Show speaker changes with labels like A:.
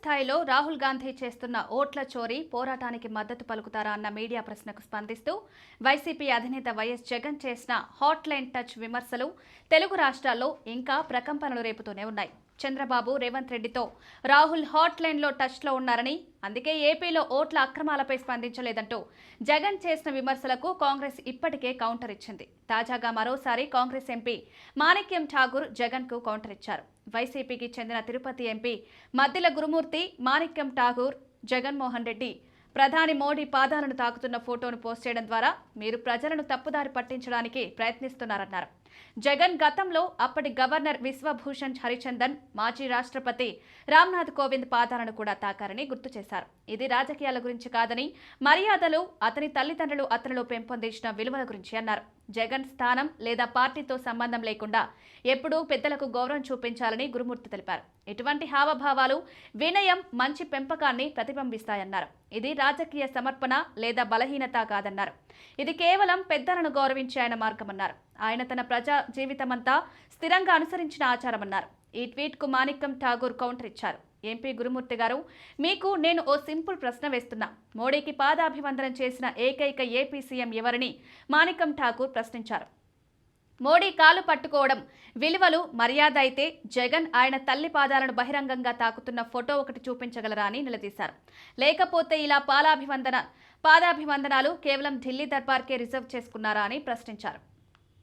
A: స్థాయిలో రాహుల్ గాంధీ చేస్తున్న ఓట్ల చోరీ పోరాటానికి మద్దతు పలుకుతారా అన్న మీడియా ప్రశ్నకు స్పందిస్తూ వైసీపీ అధినేత వైఎస్ జగన్ చేసిన హాట్ లైన్ టచ్ విమర్శలు తెలుగు రాష్ట్రాల్లో ఇంకా ప్రకంపనలు రేపుతూనే ఉన్నాయి. చంద్రబాబు రేవంత్ రెడ్డితో రాహుల్ హాట్ లైన్లో టచ్లో ఉన్నారని, అందుకే ఏపీలో ఓట్ల అక్రమాలపై స్పందించలేదంటూ జగన్ చేసిన విమర్శలకు కాంగ్రెస్ ఇప్పటికే కౌంటర్ ఇచ్చింది. తాజాగా మరోసారి కాంగ్రెస్ ఎంపీ మాణిక్యం ఠాగూర్ జగన్కు కౌంటర్ ఇచ్చారు. వైసీపీకి చెందిన తిరుపతి ఎంపీ మద్దిల గురుమూర్తి మాణిక్యం ఠాగూర్ జగన్మోహన్ రెడ్డి ప్రధాని మోడీ పాదాలను తాకుతున్న ఫోటోను పోస్ట్ చేయడం ద్వారా మీరు ప్రజలను తప్పుదారి పట్టించడానికి ప్రయత్నిస్తున్నారన్నారు. జగన్ గతంలో అప్పటి గవర్నర్ విశ్వభూషణ్ హరిచందన్, మాజీ రాష్ట్రపతి రామ్నాథ్ కోవింద్ పాదాలను కూడా తాకారని గుర్తు చేశారు. ఇది రాజకీయాల గురించి కాదని, మర్యాదలు, అతని తల్లిదండ్రులు అతనిలో పెంపొందించిన విలువల గురించి అన్నారు. జగన్ స్థానం లేదా పార్టీతో సంబంధం లేకుండా ఎప్పుడూ పెద్దలకు గౌరవం చూపించాలని గురుమూర్తి తెలిపారు. ఇటువంటి హావభావాలు వినయం, మంచి పెంపకాన్ని ప్రతిబింబిస్తాయన్నారు. ఇది రాజకీయ సమర్పణ లేదా బలహీనత కాదన్నారు. ఇది కేవలం పెద్దలను గౌరవించే ఆయన మార్గమన్నారు. ఆయన తన ప్రజా జీవితమంతా స్థిరంగా అనుసరించిన ఆచారమన్నారు. ఈ ట్వీట్ కు మాణిక్యం ఠాగూర్ కౌంటర్ ఇచ్చారు. ఎంపీ గురుమూర్తి గారు, మీకు నేను ఓ సింపుల్ ప్రశ్న వేస్తున్నా. మోడీకి పాదాభివందనం చేసిన ఏకైక ఏపీ సీఎం ఎవరని మాణిక్యం ఠాగూర్ ప్రశ్నించారు. మోడీ కాలు పట్టుకోవడం విలువలు, మర్యాద అయితే జగన్ ఆయన తల్లి పాదాలను బహిరంగంగా తాకుతున్న ఫోటో ఒకటి చూపించగలరా అని నిలదీశారు. లేకపోతే ఇలా పాదాభివందనాలు కేవలం ఢిల్లీ దర్బార్కే రిజర్వ్ చేసుకున్నారా అని ప్రశ్నించారు.